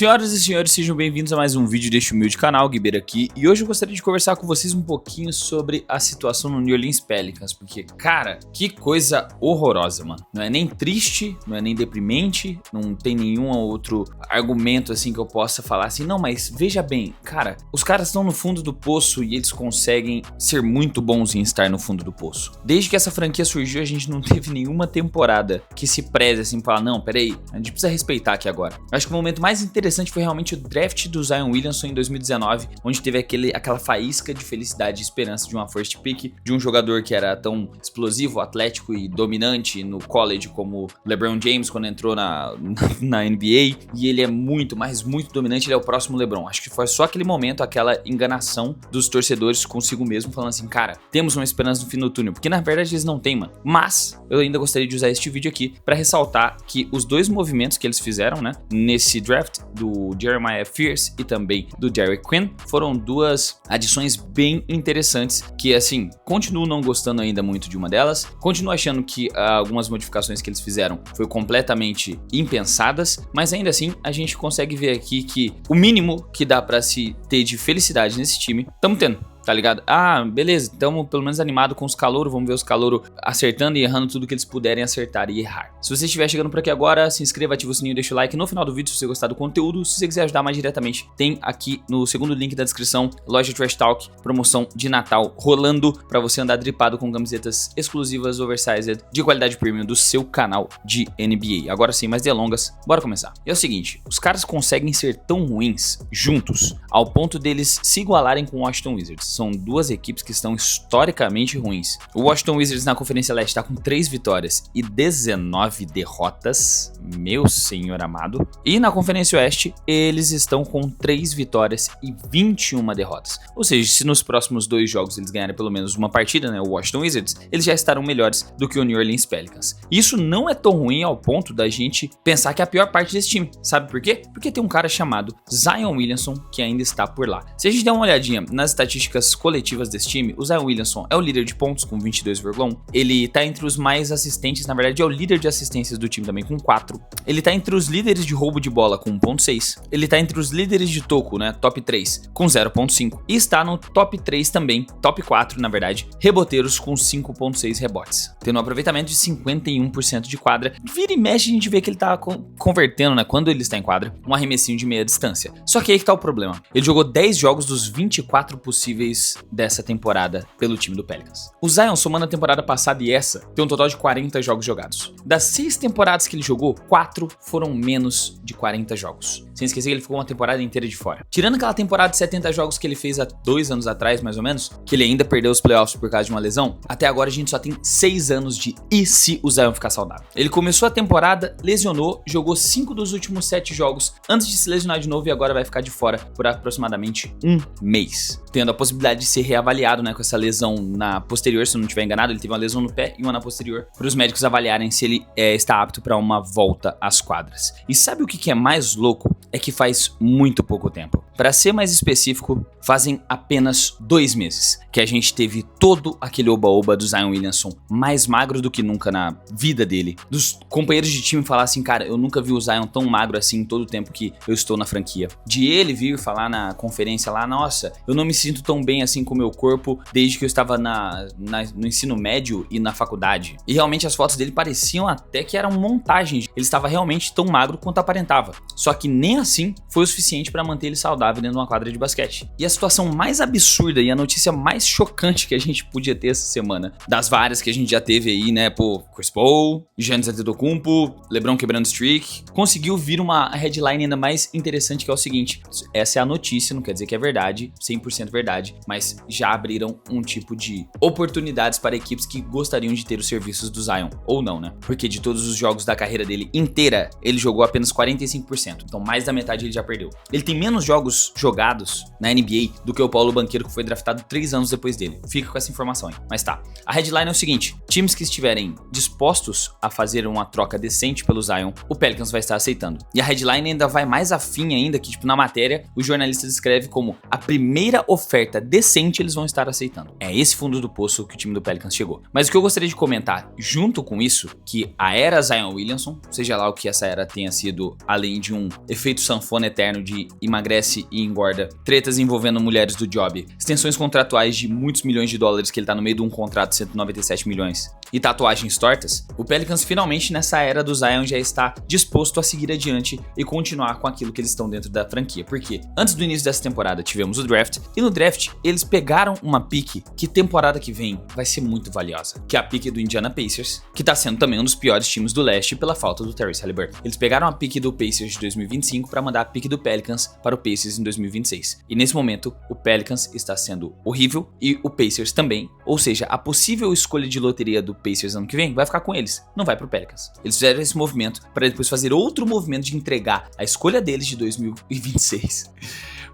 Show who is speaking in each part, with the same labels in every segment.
Speaker 1: Senhoras e senhores, sejam bem-vindos a mais um vídeo deste humilde canal, Guibeira aqui, e hoje eu gostaria de conversar com vocês um pouquinho sobre a situação no New Orleans Pelicans, porque, cara, que coisa horrorosa, mano. Não é nem triste, não é nem deprimente, não tem nenhum outro argumento assim que eu possa falar assim, não, mas veja bem, cara, os caras estão no fundo do poço e eles conseguem ser muito bons em estar no fundo do poço. Desde que essa franquia surgiu, a gente não teve nenhuma temporada que se preze assim, pra falar, não, peraí, a gente precisa respeitar aqui agora. Eu acho que o momento mais interessante foi realmente o draft do Zion Williamson em 2019, onde teve aquela faísca de felicidade e esperança de uma first pick, de um jogador que era tão explosivo, atlético e dominante no college como LeBron James quando entrou na NBA, e ele é muito, mas muito dominante, ele é o próximo LeBron. Acho que foi só aquele momento, aquela enganação dos torcedores consigo mesmo, falando assim, cara, temos uma esperança no fim do túnel, porque na verdade eles não têm, mano. Mas eu ainda gostaria de usar este vídeo aqui para ressaltar que os dois movimentos que eles fizeram, né, nesse draft do Jeremiah Fears e também do Derek Quinn, foram duas adições bem interessantes que, assim, continuo não gostando ainda muito de uma delas, continuo achando que algumas modificações que eles fizeram foi completamente impensadas, mas ainda assim a gente consegue ver aqui que o mínimo que dá pra se ter de felicidade nesse time, estamos tendo. Tá ligado? Ah, beleza, estamos pelo menos animados com os calouros, vamos ver os calouros acertando e errando tudo que eles puderem acertar e errar. Se você estiver chegando por aqui agora, se inscreva, ativa o sininho, deixa o like no final do vídeo se você gostar do conteúdo. Se você quiser ajudar mais diretamente, tem aqui no segundo link da descrição, loja Trash Talk, promoção de Natal rolando pra você andar dripado com camisetas exclusivas, oversized, de qualidade premium do seu canal de NBA. Agora sem mais delongas, bora começar. E é o seguinte, os caras conseguem ser tão ruins juntos ao ponto deles se igualarem com o Washington Wizards. São duas equipes que estão historicamente ruins. O Washington Wizards na Conferência Leste está com 3 vitórias e 19 derrotas, meu senhor amado. E na Conferência Oeste, eles estão com 3 vitórias e 21 derrotas. Ou seja, se nos próximos 2 jogos eles ganharem pelo menos uma partida, né, o Washington Wizards, eles já estarão melhores do que o New Orleans Pelicans. Isso não é tão ruim ao ponto da gente pensar que é a pior parte desse time. Sabe por quê? Porque tem um cara chamado Zion Williamson que ainda está por lá. Se a gente der uma olhadinha nas estatísticas coletivas desse time, o Zion Williamson é o líder de pontos com 22,1, ele tá entre os mais assistentes, na verdade é o líder de assistências do time também com 4, ele tá entre os líderes de roubo de bola com 1,6, ele tá entre os líderes de toco, né, top 3, com 0,5, e está no top 3 também, top 4 na verdade, reboteiros com 5,6 rebotes, tendo um aproveitamento de 51% de quadra. Vira e mexe a gente vê que ele tá convertendo, né, quando ele está em quadra, um arremessinho de meia distância. Só que aí que tá o problema, ele jogou 10 jogos dos 24 possíveis dessa temporada pelo time do Pelicans. O Zion, somando a temporada passada e essa, tem um total de 40 jogos jogados. Das 6 temporadas que ele jogou, 4 foram menos de 40 jogos. Sem esquecer que ele ficou uma temporada inteira de fora. Tirando aquela temporada de 70 jogos que ele fez há 2 anos atrás, mais ou menos, que ele ainda perdeu os playoffs por causa de uma lesão, até agora a gente só tem 6 anos de e se o Zion ficar saudável. Ele começou a temporada, lesionou, jogou 5 dos últimos 7 jogos antes de se lesionar de novo e agora vai ficar de fora por aproximadamente um mês. Tendo a possibilidade de ser reavaliado, né, com essa lesão na posterior, se eu não estiver enganado, ele teve uma lesão no pé e uma na posterior, para os médicos avaliarem se ele está apto para uma volta às quadras. E sabe o que é mais louco? É que faz muito pouco tempo. Para ser mais específico, fazem apenas 2 meses que a gente teve todo aquele oba-oba do Zion Williamson mais magro do que nunca na vida dele. Dos companheiros de time falar assim, cara, eu nunca vi o Zion tão magro assim em todo o tempo que eu estou na franquia. De ele vir falar na conferência lá, nossa, eu não me sinto tão bem assim com o meu corpo desde que eu estava no ensino médio e na faculdade. E realmente as fotos dele pareciam até que eram montagens. Ele estava realmente tão magro quanto aparentava. Só que nem assim foi o suficiente para manter ele saudável dentro de uma quadra de basquete. E a situação mais absurda e a notícia mais chocante que a gente podia ter essa semana, das várias que a gente já teve aí, né, pô, Chris Paul, Giannis Antetokounmpo, LeBron quebrando streak, conseguiu vir uma headline ainda mais interessante, que é o seguinte, essa é a notícia, não quer dizer que é verdade, 100% verdade, mas já abriram um tipo de oportunidades para equipes que gostariam de ter os serviços do Zion, ou não, né? Porque de todos os jogos da carreira dele inteira, ele jogou apenas 45%, então mais da metade ele já perdeu. Ele tem menos jogos jogados na NBA do que o Paulo Banchero, que foi draftado 3 anos depois dele. Fica com essa informação aí. Mas tá, a headline é o seguinte, times que estiverem dispostos a fazer uma troca decente pelo Zion, o Pelicans vai estar aceitando. E a headline ainda vai mais afim ainda, que tipo na matéria, o jornalista descreve como a primeira oferta decente eles vão estar aceitando. É esse fundo do poço que o time do Pelicans chegou. Mas o que eu gostaria de comentar junto com isso, que a era Zion Williamson, seja lá o que essa era tenha sido, além de um efeito sanfona eterno de emagrece e engorda, tretas envolvendo mulheres do job, extensões contratuais de muitos milhões de dólares que ele tá no meio de um contrato de 197 milhões e tatuagens tortas, o Pelicans finalmente nessa era do Zion já está disposto a seguir adiante e continuar com aquilo que eles estão dentro da franquia, porque antes do início dessa temporada tivemos o draft e no draft eles pegaram uma pique que temporada que vem vai ser muito valiosa, que é a pique do Indiana Pacers, que tá sendo também um dos piores times do leste pela falta do Tyrese Haliburton. Eles pegaram a pique do Pacers de 2025 para mandar a pique do Pelicans para o Pacers em 2026. E nesse momento, o Pelicans está sendo horrível e o Pacers também, ou seja, a possível escolha de loteria do Pacers ano que vem vai ficar com eles, não vai pro Pelicans. Eles fizeram esse movimento para depois fazer outro movimento de entregar a escolha deles de 2026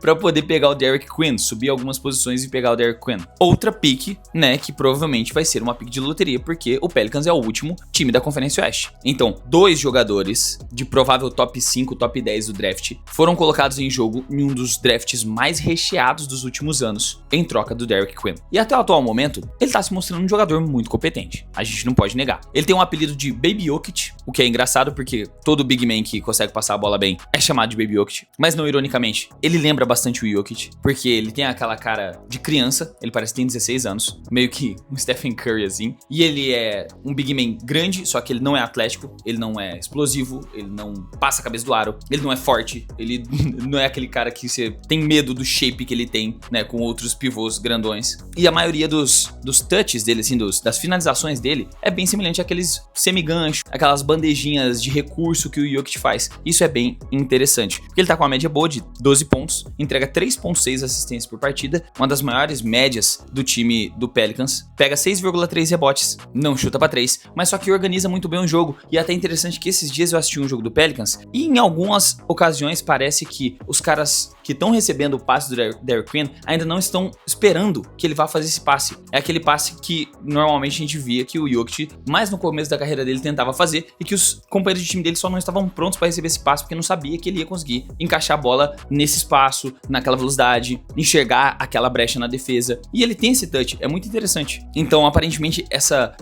Speaker 1: para poder pegar o Derek Quinn, subir algumas posições e pegar o Derek Quinn. Outra pique, né, que provavelmente vai ser uma pique de loteria, porque o Pelicans é o último time da Conferência Oeste. Então, 2 jogadores de provável top 5, top 10 do draft foram colocados em jogo em um dos drafts mais recheados dos últimos anos, em troca do Derek Quinn. E até o atual momento, ele tá se mostrando um jogador muito competente. A gente não pode negar. Ele tem um apelido de Baby Jokic, o que é engraçado porque todo big man que consegue passar a bola bem é chamado de Baby Jokic, mas não ironicamente. Ele lembra bastante o Jokic, porque ele tem aquela cara de criança, ele parece que tem 16 anos, meio que um Stephen Curry assim, e ele é um big man grande, só que ele não é atlético, ele não é explosivo, ele não passa a cabeça do aro, ele não é forte, ele não é aquele cara que você tem medo do shape que ele tem, né, com outros pivôs grandões. E a maioria dos touches dele, assim, das finalizações dele, é bem semelhante àqueles semi-gancho, aquelas bandejinhas de recurso que o Jokic faz. Isso é bem interessante, porque ele tá com uma média boa de 12 pontos, entrega 3.6 assistências por partida, uma das maiores médias do time do Pelicans, pega 6,3 rebotes, não chuta pra 3, mas só que organiza muito bem o jogo. E é até interessante que esses dias eu assisti um jogo do Pelicans e em algumas ocasiões parece que os caras que estão recebendo o passe do Derek Quinn ainda não estão esperando que ele vá fazer esse passe. É aquele passe que normalmente a gente via que o Jokic, mais no começo da carreira dele, tentava fazer e que os companheiros de time dele só não estavam prontos para receber esse passe porque não sabia que ele ia conseguir encaixar a bola nesse espaço, naquela velocidade, enxergar aquela brecha na defesa. E ele tem esse touch, é muito interessante. Então, aparentemente,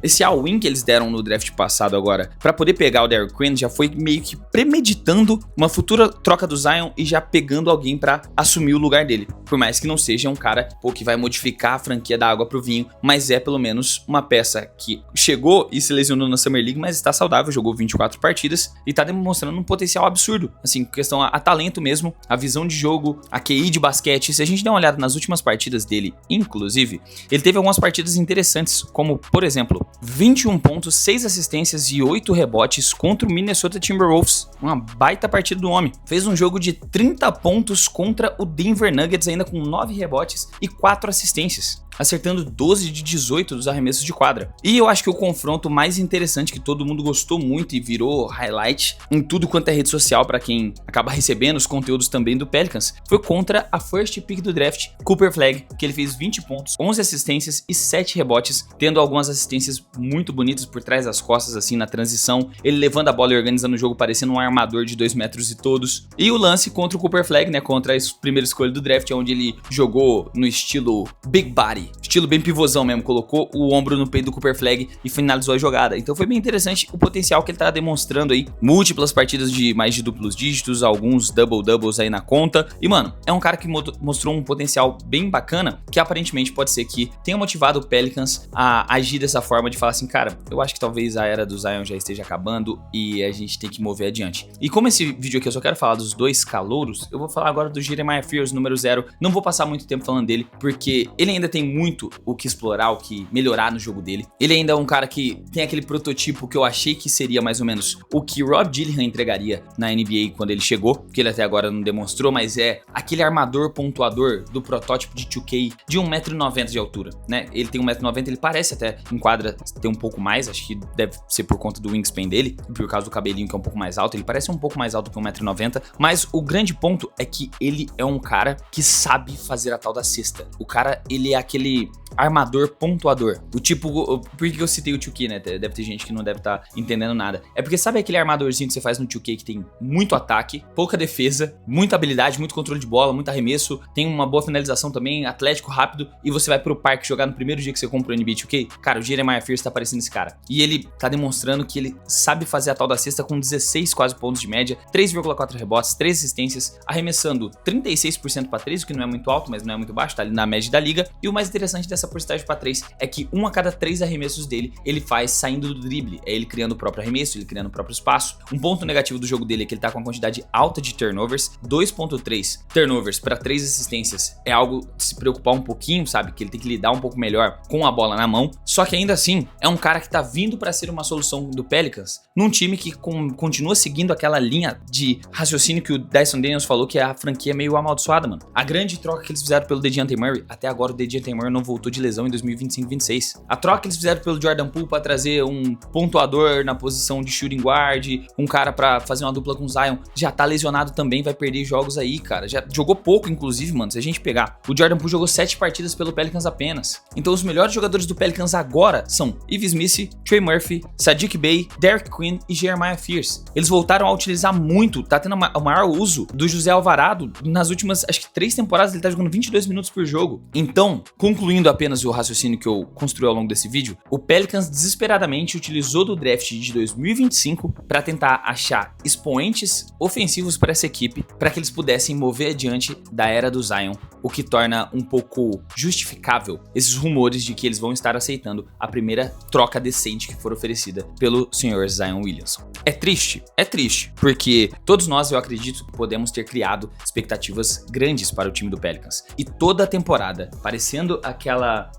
Speaker 1: esse all-in que eles deram no draft passado agora, para poder pegar o Derek Quinn, já foi meio que premeditando uma futura troca do Zion e já pegando alguém para assumir o lugar dele. Por mais que não seja um cara que vai modificar a franquia da água pro vinho, mas é pelo menos uma peça que chegou e se lesionou na Summer League, mas está saudável, jogou 24 partidas e tá demonstrando um potencial absurdo. Assim, questão a talento mesmo, a visão de jogo, a QI de basquete. Se a gente der uma olhada nas últimas partidas dele, inclusive, ele teve algumas partidas interessantes, como, por exemplo, 21 pontos, 6 assistências e 8 rebotes contra o Minnesota Timberwolves. Uma baita partida do homem. Fez um jogo de 30 pontos contra o Denver Nuggets, ainda com 9 rebotes e 4 assistências, acertando 12 de 18 dos arremessos de quadra. E eu acho que o confronto mais interessante, que todo mundo gostou muito e virou highlight em tudo quanto é rede social para quem acaba recebendo os conteúdos também do Pelicans, foi contra a first pick do draft, Cooper Flag, que ele fez 20 pontos, 11 assistências e 7 rebotes, tendo algumas assistências muito bonitas por trás das costas, assim, na transição, ele levando a bola e organizando o jogo, parecendo um armador de 2 metros e todos. E o lance contra o Cooper Flag, né, contra a primeira escolha do draft, onde ele jogou no estilo Big Body, estilo bem pivôzão mesmo, colocou o ombro no peito do Cooper Flag e finalizou a jogada. Então foi bem interessante o potencial que ele tá demonstrando aí, múltiplas partidas de mais de duplos dígitos, alguns double-doubles aí na conta. E mano, é um cara que mostrou um potencial bem bacana, que aparentemente pode ser que tenha motivado o Pelicans a agir dessa forma, de falar assim, cara, eu acho que talvez a era do Zion já esteja acabando e a gente tem que mover adiante. E como esse vídeo aqui eu só quero falar dos dois calouros, eu vou falar agora do Jeremiah Fears número 0. Não vou passar muito tempo falando dele, porque ele ainda tem muito o que explorar, o que melhorar no jogo dele. Ele ainda é um cara que tem aquele prototipo que eu achei que seria mais ou menos o que Rob Dillingham entregaria na NBA quando ele chegou, que ele até agora não demonstrou, mas é aquele armador pontuador do protótipo de 2K de 1,90 m de altura, né? Ele tem 1,90 m, ele parece até em quadra ter um pouco mais, acho que deve ser por conta do wingspan dele, por causa do cabelinho que é um pouco mais alto, ele parece um pouco mais alto que 1,90 m, mas o grande ponto é que ele é um cara que sabe fazer a tal da cesta. O cara, ele é aquele armador pontuador. O tipo, por que eu citei o 2K, né? Deve ter gente que não deve estar entendendo nada. É porque sabe aquele armadorzinho que você faz no 2K que tem muito ataque, pouca defesa, muita habilidade, muito controle de bola, muito arremesso, tem uma boa finalização também, atlético, rápido, e você vai pro parque jogar no primeiro dia que você compra o NBA 2K, cara, o Jeremiah Fears tá parecendo esse cara. E ele tá demonstrando que ele sabe fazer a tal da cesta com 16 quase pontos de média, 3,4 rebotes, 3 assistências, arremessando 36% para 3, o que não é muito alto, mas não é muito baixo, tá ali na média da liga. E o mais interessante dessa porcentagem para 3 é que 1 a cada 3 arremessos dele, ele faz saindo do drible, é ele criando o próprio arremesso, ele criando o próprio espaço. Um ponto negativo do jogo dele é que ele tá com uma quantidade alta de turnovers, 2.3 turnovers para 3 assistências, é algo de se preocupar um pouquinho, sabe, que ele tem que lidar um pouco melhor com a bola na mão, só que ainda assim, é um cara que tá vindo para ser uma solução do Pelicans, num time que continua seguindo aquela linha de raciocínio que o Dyson Daniels falou que a franquia é meio amaldiçoada, mano. A grande troca que eles fizeram pelo DeJounte Murray, até agora o DeJounte Murray não voltou de lesão em 2025-26. A troca que eles fizeram pelo Jordan Poole pra trazer um pontuador na posição de shooting guard, um cara pra fazer uma dupla com o Zion, já tá lesionado também, vai perder jogos aí, cara. Já jogou pouco, inclusive, mano, se a gente pegar. O Jordan Poole jogou 7 partidas pelo Pelicans apenas. Então os melhores jogadores do Pelicans agora são Ives Smith, Trey Murphy, Saddiq Bey, Derek Quinn e Jeremiah Fears. Eles voltaram a utilizar muito, tá tendo o maior uso do José Alvarado nas últimas, acho que 3 temporadas, ele tá jogando 22 minutos por jogo. Então, concluindo apenas o raciocínio que eu construí ao longo desse vídeo, o Pelicans desesperadamente utilizou do draft de 2025 para tentar achar expoentes ofensivos para essa equipe, para que eles pudessem mover adiante da era do Zion, o que torna um pouco justificável esses rumores de que eles vão estar aceitando a primeira troca decente que for oferecida pelo senhor Zion Williamson. É triste, porque todos nós, eu acredito, podemos ter criado expectativas grandes para o time do Pelicans. E toda a temporada, parecendo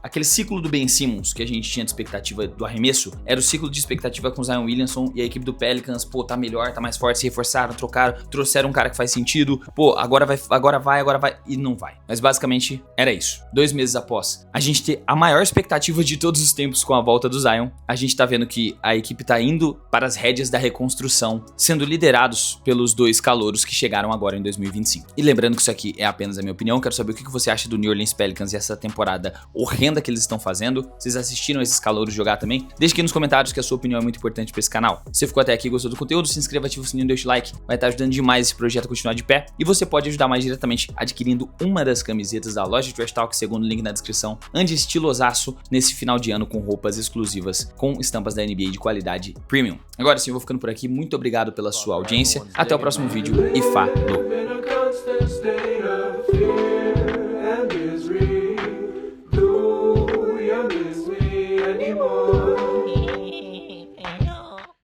Speaker 1: aquele ciclo do Ben Simmons que a gente tinha de expectativa do arremesso, era o ciclo de expectativa com o Zion Williamson e a equipe do Pelicans, pô, tá melhor, tá mais forte, se reforçaram, trocaram, trouxeram um cara que faz sentido, pô, agora vai, e não vai. Mas basicamente era isso. 2 meses após a gente ter a maior expectativa de todos os tempos com a volta do Zion, a gente tá vendo que a equipe tá indo para as rédeas da reconstrução, sendo liderados pelos 2 calouros que chegaram agora em 2025. E lembrando que isso aqui é apenas a minha opinião, quero saber o que você acha do New Orleans Pelicans e essa temporada horrenda que eles estão fazendo. Vocês assistiram esses calouros jogar também? Deixe aqui nos comentários que a sua opinião é muito importante para esse canal. Se você ficou até aqui e gostou do conteúdo, se inscreva, ativa o sininho, deixa o like, vai estar ajudando demais esse projeto a continuar de pé. E você pode ajudar mais diretamente adquirindo uma das camisetas da loja de Trash Talk, segundo o link na descrição, ande estilosaço nesse final de ano com roupas exclusivas, com estampas da NBA de qualidade premium. Agora sim, eu vou ficando por aqui, muito obrigado pela sua audiência, até o próximo vídeo e falou!